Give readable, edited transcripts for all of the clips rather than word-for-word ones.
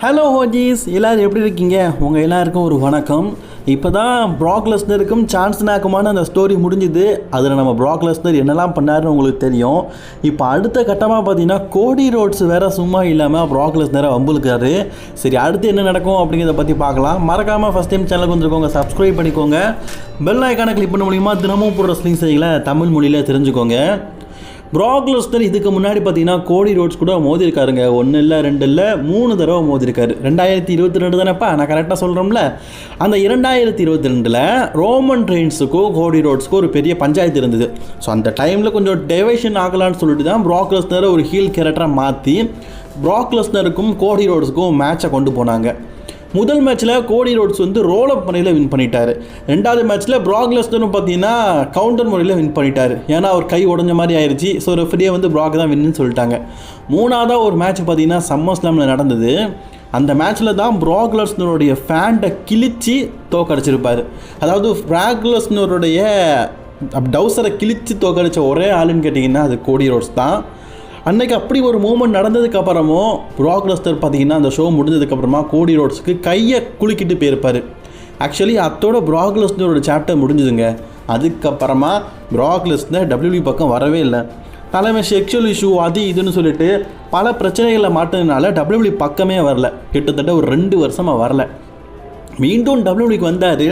Hello ஹோஜீஸ், எல்லோரும் எப்படி இருக்கீங்க? உங்கள் எல்லாருக்கும் ஒரு வணக்கம். இப்போ தான் ப்ராக் லெஸ்னருக்கும் சான்ஸ்னாக்குமான அந்த ஸ்டோரி முடிஞ்சுது. அதில் நம்ம ப்ராக் லெஸ்னர் என்னெல்லாம் பண்ணாருன்னு உங்களுக்கு தெரியும். இப்போ அடுத்த கட்டமாக பார்த்தீங்கன்னா கோடி ரோட்ஸ் வேறு சும்மா இல்லாமல் ப்ராக் லெஸ்னரை வம்புலுக்காரு. சரி, அடுத்து என்ன நடக்கும் அப்படிங்கிறத பற்றி பார்க்கலாம். மறக்காமல் ஃபஸ்ட் டைம் சேனலுக்கு வந்துருக்கோங்க, சப்ஸ்கிரைப் பண்ணிக்கோங்க. பெல் ஐக்கானை கிளிக் பண்ண மூலிமா தினமும் போடுற ரெஸ்லிங் செய்திகளை தமிழ் மொழியில் தெரிஞ்சுக்கோங்க. ப்ராக் லெஸ்னர் இதுக்கு முன்னாடி பார்த்தீங்கன்னா கோடி ரோட்ஸ் கூட மோதிருக்காருங்க. 1 இல்லை 2 இல்லை 3 தடவை மோதிருக்காரு. 2022 தானேப்பா, நான் கரெக்டாக சொல்கிறோம்ல. அந்த 2022 ரோமன் ரெயின்ஸுக்கும் கோடி ரோட்ஸுக்கும் ஒரு பெரிய பஞ்சாயத்து இருந்தது. ஸோ அந்த டைமில் கொஞ்சம் டெவிஷன் ஆகலான்னு சொல்லிட்டு தான் ப்ராக் லெஸ்னரை ஒரு ஹீல் கேரக்டராக மாற்றி ப்ராக் லெஸ்னருக்கும் கோடி ரோட்ஸுக்கும் மேட்சை கொண்டு போனாங்க. முதல் மேட்ச்சில் கோடி ரோட்ஸ் வந்து ரோல் அப் முறையில் வின் பண்ணிட்டார். ரெண்டாவது மேட்ச்சில் ப்ராக் லெஸ்னரும் பார்த்தீங்கன்னா கவுண்டர் முறையில் வின் பண்ணிட்டார். ஏன்னா அவர் கை உடஞ்ச மாதிரி ஆயிடுச்சு. ஸோ ரெஃப்ரியே வந்து ப்ராக் தான் வின்னு சொல்லிட்டாங்க. மூணாவதாக ஒரு மேட்ச் பார்த்தீங்கன்னா சம்மர் ஸ்லாமில் நடந்தது. அந்த மேட்ச்சில் தான் ப்ராக் லெஸ்னருடைய ஃபேண்டை கிழிச்சு தோக்கடிச்சிருப்பார். அதாவது ப்ராக் லெஸ்னருடைய டவுசரை கிழிச்சு தோக்கடிச்ச ஒரே ஆளுன்னு கேட்டிங்கன்னா அது கோடி ரோட்ஸ் தான். அன்றைக்கி அப்படி ஒரு மூமெண்ட் நடந்ததுக்கப்புறமும் ப்ராக் லெஸ்னர் பார்த்தீங்கன்னா அந்த ஷோ முடிஞ்சதுக்கப்புறமா கோடி ரோட்ஸுக்கு கையை குலுக்கிட்டு போயிருப்பார். ஆக்சுவலி அத்தோட ப்ராக் லெஸ்னரோட சாப்டர் முடிஞ்சுதுங்க. அதுக்கப்புறமா ப்ராக் லெஸ்னர் WWE பக்கம் வரவே இல்லை. தலைமை செக்ஷுவல் இஷ்யூ அது இதுன்னு சொல்லிட்டு பல பிரச்சனைகளை மாட்டினால WWE பக்கமே வரல. கிட்டத்தட்ட ஒரு 2 வருஷமாக வரல. மீண்டும் WWEக்கு வந்தார்.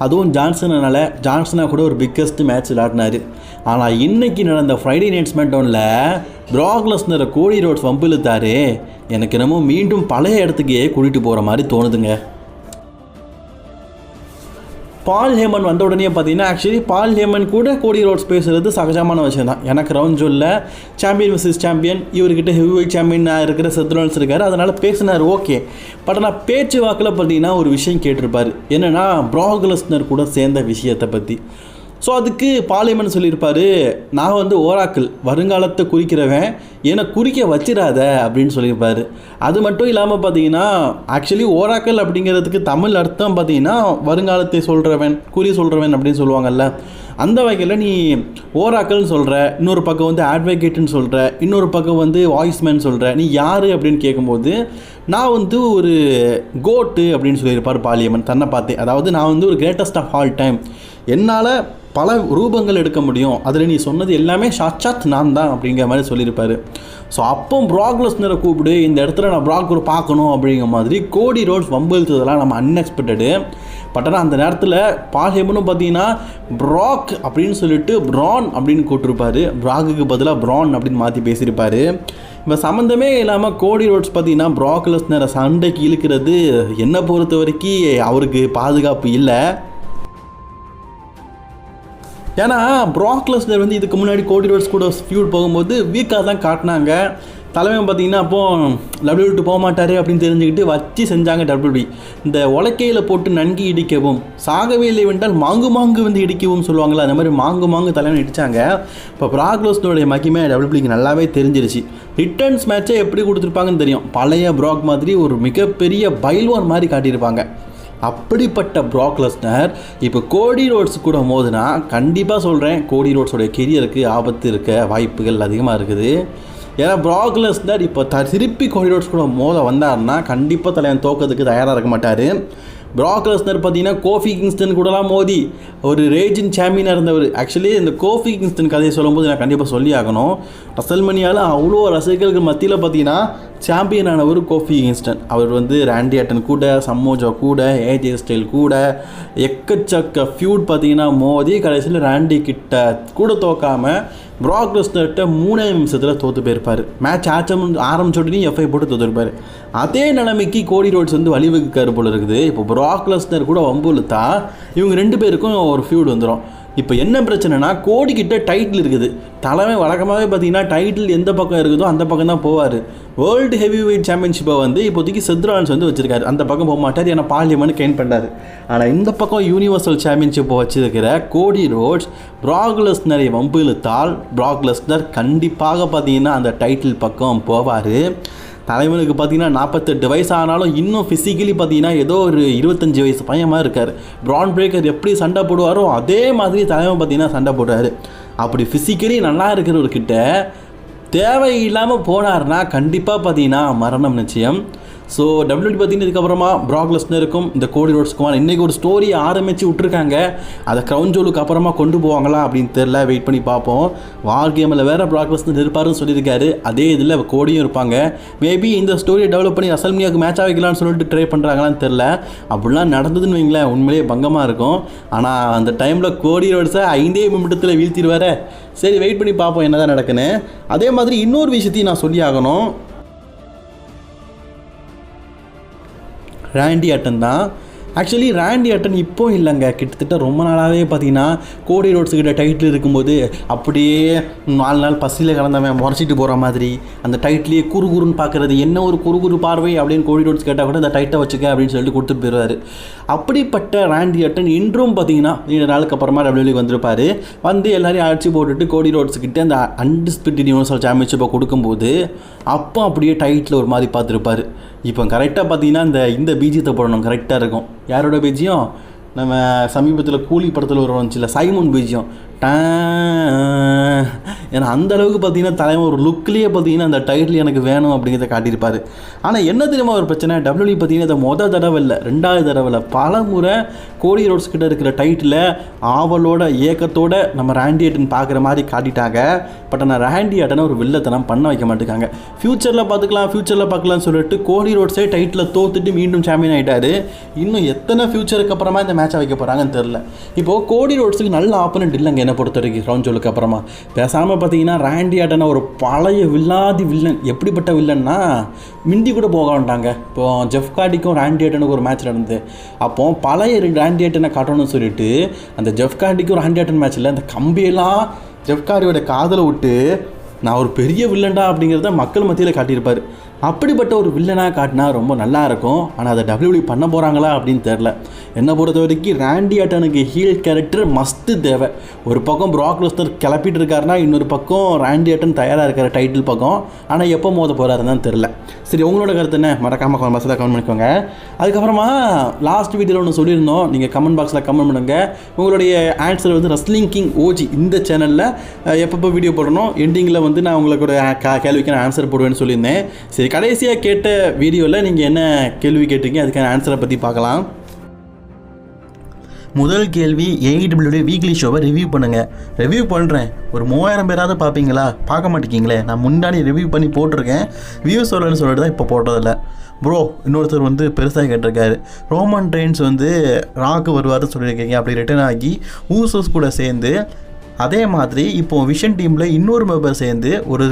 அதுவும் ஜான்சனாக கூட ஒரு பிக்கஸ்ட் மேட்ச் விளையாடினார். ஆனால் இன்றைக்கி நடந்த ஃப்ரைடே நைட் ஸ்மாக்டவுனில் ப்ராக் லெஸ்னரை கோடி ரோட்ஸ் வம்பிழுத்தாரு. எனக்கு என்னமோ மீண்டும் பழைய இடத்துக்கே கூட்டிகிட்டு போகிற மாதிரி தோணுதுங்க. பால் ஹேமன் வந்த உடனே பார்த்தீங்கன்னா ஆக்சுவலி பால் ஹேமன் கூட கோடி ரோட்ஸ் பேசுகிறது சகஜமான விஷயம் தான். எனக்கு ரவுண்ட் ஜோனில் சாம்பியன் வர்சஸ் சாம்பியன், இவர்கிட்ட ஹெவி வெயிட் சாம்பியன் இருக்கிற செத்ரோல்ஸ் இருக்கார், அதனால் பேசினார். ஓகே, பட் ஆனால் பேச்சு வாக்கில் பார்த்தீங்கன்னா ஒரு விஷயம் கேட்டிருப்பார். என்னென்னா ப்ராக் லெஸ்னர் கூட சேர்ந்த விஷயத்தை பற்றி. ஸோ அதுக்கு பாலிமன் சொல்லியிருப்பார், நான் வந்து ஓராக்கிள், வருங்காலத்தை குறிக்கிறவன், என்னை குறிக்க வச்சிடாத அப்படின்னு சொல்லியிருப்பார். அது மட்டும் இல்லாமல் பார்த்தீங்கன்னா ஆக்சுவலி ஓராக்கிள் அப்படிங்கிறதுக்கு தமிழ் அர்த்தம் பார்த்தீங்கன்னா வருங்காலத்தை சொல்கிறவன், குறி சொல்கிறவன் அப்படின்னு சொல்லுவாங்கல்ல. அந்த வகையில் நீ ஓராக்கிள்னு சொல்கிற, இன்னொரு பக்கம் வந்து அட்வொகேட்டுன்னு சொல்கிற, இன்னொரு பக்கம் வந்து வாய்ஸ்மேன் சொல்கிற, நீ யார் அப்படின்னு கேட்கும்போது நான் வந்து ஒரு கோட்டு அப்படின்னு சொல்லியிருப்பார் பாலியமன் தன்னை பார்த்தே. அதாவது நான் வந்து ஒரு கிரேட்டஸ்ட் ஆஃப் ஆல் டைம், என்னால் பல ரூபங்கள் எடுக்க முடியும், அதில் நீ சொன்னது எல்லாமே சாட்சாத் நான் தான் அப்படிங்கிற மாதிரி சொல்லியிருப்பார். ஸோ அப்போ ப்ராக் லெஸ்னரை கூப்பிடு, இந்த இடத்துல நான் ப்ராக் ஒரு பார்க்கணும் அப்படிங்கிற மாதிரி கோடி ரோட்ஸ் வம்பிழுத்ததெல்லாம் நம்ம அன்எக்ஸ்பெக்டடு. பட் ஆனால் அந்த நேரத்தில் பால் ஹேமனும் பார்த்தீங்கன்னா ப்ராக் அப்படின்னு சொல்லிட்டு ப்ரான் அப்படின்னு கூப்பிட்டுருப்பார். ப்ராக்குக்கு பதிலாக ப்ரான் அப்படின்னு மாற்றி பேசியிருப்பார். இப்போ சம்மந்தமே இல்லாமல் கோடி ரோட்ஸ் பார்த்தீங்கன்னா ப்ராக் லெஸ்னரை சண்டைக்கு இழுக்கிறது என்னை பொறுத்த வரைக்கும் அவருக்கு பாதுகாப்பு இல்லை. ஏன்னா ப்ராக் லெஸ்னர் வந்து இதுக்கு முன்னாடி கோடி ரோட்ஸ் கூட ஃபியூட் போகும்போது வீக்காக தான் காட்டினாங்க. தலைமை பார்த்தீங்கன்னா அப்போது WWE போக மாட்டார் அப்படின்னு தெரிஞ்சுக்கிட்டு வச்சு செஞ்சாங்க. WWE இந்த உலக்கையில் போட்டு நன்கி இடிக்கவும், சாகவே இல்லை வென்றால் மாங்கு வந்து இடிக்கவும் சொல்லுவாங்களா, அந்த மாதிரி மாங்கு தலைமை இடித்தாங்க. இப்போ ப்ராக் லெஸ்னருடைய மகிமை WWEக்கு நல்லாவே தெரிஞ்சிருச்சு. ரிட்டர்ன்ஸ் மேட்சை எப்படி கொடுத்துருப்பாங்கன்னு தெரியும். பழைய ப்ராக் மாதிரி ஒரு மிகப்பெரிய பைல்வான் மாதிரி காட்டியிருப்பாங்க. அப்படிப்பட்ட ப்ராக் லெஸ்னர் இப்போ கோடி ரோட்ஸ் கூட மோதுனா கண்டிப்பாக சொல்கிறேன் கோடி ரோட்ஸோடைய கெரியருக்கு ஆபத்து இருக்க வாய்ப்புகள் அதிகமாக இருக்குது. ஏன்னா ப்ராக் லெஸ்னர் இப்போ திருப்பி கோடி ரோட்ஸ் கூட மோத வந்தார்னா கண்டிப்பாக தலைவன் தோக்கிறதுக்கு தயாராக இருக்க மாட்டார். ப்ராக் லெஸ்னர் பார்த்தீங்கன்னா கோஃபி கிங்ஸ்டன் கூடலாம் மோதி ஒரு ரேஜின் சாம்பியனாக இருந்தவர். ஆக்சுவலி இந்த கோஃபி கிங்ஸ்டன் கதையை சொல்லும்போது நான் கண்டிப்பாக சொல்லி ஆகணும். ரசல்மனியால் அவ்வளோ ரசிகர்களுக்கு மத்தியில் பார்த்தீங்கன்னா சாம்பியனானவர் கோஃபி கிங்ஸ்டன். அவர் வந்து ராண்டி ஆட்டன் கூட, சம்மோஜா கூட, ஏஜே ஸ்டைல் கூட எக்கச்சக்க ஃபியூட் பார்த்தீங்கன்னா மோதி கடைசியில் ராண்டி கிட்ட கூட தோக்காமல் ப்ராக் லெஸ்னர்கிட்ட 3 நிமிஷத்தில் தோற்று போயிருப்பார். மேட்ச் ஆரம்பிச்சோடனே எஃப்ஐ போட்டு தோற்றுருப்பார். அதே நிலைமைக்கு கோடி ரோட்ஸ் வந்து வழிவகுக்காரு போல இருக்குது. இப்போ ப்ராக் லெஸ்னர் கூட வம்புழுத்தா இவங்க 2 பேருக்கும் ஒரு ஃபியூட் வந்துடும். இப்போ என்ன பிரச்சனைனா கோடிக்கிட்ட டைட்டில் இருக்குது. தலைமை வழக்கமாகவே பார்த்தீங்கன்னா டைட்டில் எந்த பக்கம் இருக்குதோ அந்த பக்கம் தான் போவார். வேர்ல்டு ஹெவி வெயிட் சாம்பியன்ஷிப்பை வந்து இப்போதைக்கு செத்ரான்ஸ் வந்து வச்சுருக்காரு. அந்த பக்கம் போக மாட்டார், ஏன்னா பார்லிமெண்ட் கெயின் பண்ணார். ஆனால் இந்த பக்கம் யூனிவர்சல் சாம்பியன்ஷிப்பை வச்சுருக்கிற கோடி ரோட்ஸ் ப்ராக் லெஸ்னரை வம்பிழுத்தால் ப்ராக் லெஸ்னர் கண்டிப்பாக பார்த்தீங்கன்னா அந்த டைட்டில் பக்கம் போவார். தலைவனுக்கு பார்த்தீங்கன்னா 48 வயசு ஆனாலும் இன்னும் ஃபிசிக்கலி பார்த்தீங்கன்னா ஏதோ ஒரு 25 வயசு பையமாக இருக்கார். பிரான் பிரேக்கர் எப்படி சண்டை போடுவாரோ அதே மாதிரி தலைவன் பார்த்தீங்கன்னா சண்டை போடுறாரு. அப்படி ஃபிசிக்கலி நல்லா இருக்கிறவர்கிட்ட தேவையில்லாமல் போனார்னா கண்டிப்பாக பார்த்தீங்கன்னா மரணம் நிச்சயம். ஸோ WWE பார்த்தீங்கன்னா இதுக்கப்புறமா ப்ராக் லெஸ்னருக்கும் இந்த கோடி ரோட்ஸ்க்குமான இன்றைக்கி ஒரு ஸ்டோரி ஆரம்பித்து விட்டுருக்காங்க. அதை க்ரௌன் ஜூலுக்கு அப்புறமா கொண்டு போவாங்களா அப்படின்னு தெரில, வெயிட் பண்ணி பார்ப்போம். வார் கேமில் வேறு ப்ராக் லெஸ்னர் இருப்பாருன்னு சொல்லியிருக்காரு, அதே இதில் கோடியும் இருப்பாங்க. மேபி இந்த ஸ்டோரியை டெவலப் பண்ணி ரசல்மியாவுக்கு மேட்சாக வைக்கலாம்னு சொல்லிட்டு ட்ரை பண்ணுறாங்களான்னு தெரில. அப்படிலாம் நடந்ததுன்னு வைங்களேன், உண்மையிலேயே பங்கமாக இருக்கும். ஆனால் அந்த டைமில் கோடி ரோட்ஸை 5 நிமிடத்தில் வீழ்த்திடுவார். சரி, வெயிட் பண்ணி பார்ப்போம் என்ன தான் நடக்குன்னு. அதே மாதிரி இன்னொரு விஷயத்தையும் நான் சொல்லி ஆகணும். ராண்டி ஆர்டன் தான். ஆக்சுவலி ராண்டி ஆர்டன் இப்போ இல்லைங்க, கிட்டத்தட்ட ரொம்ப நாளாகவே பார்த்தீங்கன்னா கோடி ரோட்ஸுக்கிட்ட டைட்டில் இருக்கும்போது அப்படியே 4 நாள் பசியில் கலந்தவன் முறைச்சிட்டு போகிற மாதிரி அந்த டைட்டிலேயே குறுகுறுன்னு பார்க்குறது, என்ன ஒரு குறுகுறு பார்வை அப்படின்னு கோடி ரோட்ஸ் கேட்டால் கூட இந்த டைட்டை வச்சுக்க அப்படின்னு சொல்லிட்டு கொடுத்துட்டு போயிடுவார். அப்படிப்பட்ட ராண்டி ஆர்டன் இன்றும் பார்த்தீங்கன்னா 2 நாளுக்கு அப்புறமா WWE வந்திருப்பார். வந்து எல்லாரையும் அடிச்சு போட்டுட்டு கோடி ரோட்ஸுக்கிட்ட அந்த அன்டிஸ்பியூட்டட் யூனிவர்சல் சாம்பியன்ஷிப்பை கொடுக்கும்போது அப்போ அப்படியே டைட்டில் ஒரு மாதிரி பார்த்துருப்பார். இப்போ கரெக்டாக பார்த்தீங்கன்னா இந்த பீஜியத்தை போடணும், கரெக்டாக இருக்கும். யாரோட பீஜியம்? நம்ம சமீபத்தில் கூலி படத்தில் ஒரு வந்துச்சுல, சைமன் பீஜியம். ஏன்னா அந்தளவுக்கு பார்த்தீங்கன்னா தலைவன் ஒரு லுக்லேயே பார்த்தீங்கன்னா அந்த டைட்டில் எனக்கு வேணும் அப்படிங்கிறத காட்டியிருப்பார். ஆனால் என்ன தெரியுமா ஒரு பிரச்சனை, WWE பார்த்தீங்கன்னா இதை மொதல் தடவை இல்லை, 2வது தடவை இல்லை, பல முறை கோடி ரோட்ஸ் கிட்ட இருக்கிற டைட்டில் ஆவலோட ஏக்கத்தோடு நம்ம ராண்டி ஆர்டன் பார்க்குற மாதிரி காட்டிட்டாங்க. பட் ஆனால் ராண்டி ஆர்டனை ஒரு வில்லத்தனம் பண்ண வைக்க மாட்டேங்காங்க. ஃப்யூச்சரில் பார்க்கலாம்னு சொல்லிட்டு கோடி ரோட்ஸே டைட்டில் தோத்துட்டு மீண்டும் சாம்பியன் ஆகிட்டார். இன்னும் எத்தனை ஃப்யூச்சருக்கு அப்புறமா இந்த மேட்சை வைக்க போகிறாங்கன்னு தெரில. இப்போது கோடி ரோட்ஸுக்கு நல்ல ஆப்போனன்ட் இல்லைங்க என்னை பொறுத்த வரைக்கும். க்ரௌன் ஜூலுக்கு அப்புறமா பேசாமல் பார்த்தீங்கன்னா ராண்டி ஆர்டனை ஒரு பழைய வில்லன். எப்படிப்பட்ட வில்லன்னா மிந்தி கூட போக வேண்டாங்க. இப்போ ஜெஃப் கார்டிக்கும் ராண்டி ஆர்டனுக்கு ஒரு மேட்ச் நடந்தது. அப்போ பழைய ராண்டி ஆர்டனை காட்டணும்னு சொல்லிட்டு அந்த ஜெஃப் கார்டிக்கும் ராண்டி ஆர்டன் மேட்ச்சில் அந்த கம்பியெல்லாம் ஜெஃப் கார்டியோட காதலை விட்டு நான் ஒரு பெரிய வில்லன்டா அப்படிங்கிறத மக்கள் மத்தியில் காட்டியிருப்பார். அப்படிப்பட்ட ஒரு வில்லனாக காட்டினா ரொம்ப நல்லாயிருக்கும். ஆனால் அதை WWE பண்ண போகிறாங்களா அப்படின்னு தெரில. என்னை பொறுத்த வரைக்கும் ராண்டி ஆர்டனுக்கு ஹீல் கேரக்டர் மஸ்ட்டு தேவை. ஒரு பக்கம் ப்ராக் லெஸ்னர் கிளப்பிட்டு இருக்காருன்னா, இன்னொரு பக்கம் ராண்டி ஆர்டன் தயாராக இருக்கிற டைட்டில் பக்கம். ஆனால் எப்போ மோத போகிறாருன்னு தெரில. சரி, உங்களோட கருத்து என்ன? மறக்காமல் கமெண்ட் பண்ணிக்கோங்க. அதுக்கப்புறமா லாஸ்ட் வீடியோவில் ஒன்று சொல்லியிருந்தோம், நீங்கள் கமெண்ட் பாக்ஸில் கமெண்ட் பண்ணுங்கள். உங்களுடைய ஆன்சர் வந்து ரெஸ்லிங் கிங் ஓஜி இந்த சேனலில் எப்பப்போ வீடியோ போடணும், எண்டிங்கில் வந்து நான் உங்களுக்கு கேள்விக்கு நான் ஆன்சர் போடுவேன்னு சொல்லியிருந்தேன். சரி, கடைசியாக கேட்ட வீடியோவில் நீங்கள் என்ன கேள்வி கேட்டீங்க, அதுக்கான ஆன்சரை பற்றி பார்க்கலாம். முதல் கேள்வி, AEW வீக்லி ஷோவை ரிவ்யூ பண்ணுங்கள். ரிவ்யூ பண்ணுறேன், ஒரு 3000 பேராவது பார்ப்பீங்களா? பார்க்க மாட்டேங்கிங்களே. நான் முன்னாடி ரிவ்யூ பண்ணி போட்டிருக்கேன், வியூ சொல்லணும்னு சொல்லிட்டு தான் இப்போ போட்டதில்லை. ப்ரோ, இன்னொருத்தர் வந்து பெருசாக கேட்டிருக்காரு, ரோமன் ரெயின்ஸ் வந்து ராக்கு வருவார்னு சொல்லியிருக்கீங்க, அப்படி ரிட்டர்ன் ஆகி ஊசோஸ் கூட சேர்ந்து, அதே மாதிரி இப்போது விஷன் டீமில் இன்னொரு மெம்பர் சேர்ந்து ஒரு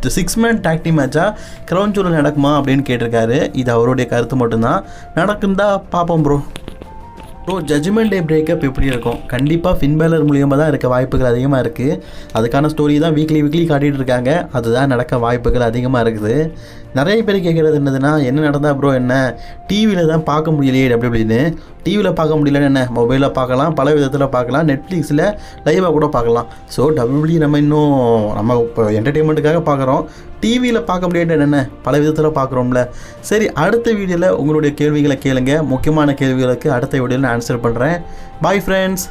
6 மேன் டாக் டீம் மேட்சாக க்ரௌன் ஜூலில் நடக்குமா அப்படின்னு கேட்டிருக்காரு. இது அவருடைய கருத்து மட்டும்தான். நடக்குந்தா பார்ப்போம் ப்ரோ. ஜட்ஜ்மெண்ட் டே பிரேக்கப் எப்படி இருக்கும்? கண்டிப்பாக ஃபின் பேலர் மூலியமாக தான் இருக்க வாய்ப்புகள் அதிகமாக இருக்குது. அதுக்கான ஸ்டோரி தான் வீக்லி காட்டிகிட்டு இருக்காங்க. அதுதான் நடக்க வாய்ப்புகள் அதிகமாக இருக்குது. நிறைய பேர் கேட்குறது என்னதுன்னா, என்ன நடந்தால் ப்ரோ என்ன டிவியில் தான் பார்க்க முடியலையே அப்படின்னு. டிவியில் பார்க்க முடியலன்னு என்ன, மொபைலில் பார்க்கலாம், பல விதத்தில் பார்க்கலாம், நெட்ஃப்ளிக்ஸில் லைவாக கூட பார்க்கலாம். ஸோ WWE நம்ம இப்போ என்டர்டெயின்மெண்ட்டுக்காக பார்க்குறோம். டிவியில் பார்க்க முடியாது என்ன, பல விதத்தில் பார்க்குறோம்ல. சரி, அடுத்த வீடியோவில் உங்களுடைய கேள்விகளை கேளுங்க. முக்கியமான கேள்விகளுக்கு அடுத்த வீடியோவில் நான் ஆன்சர் பண்ணுறேன். Bye friends.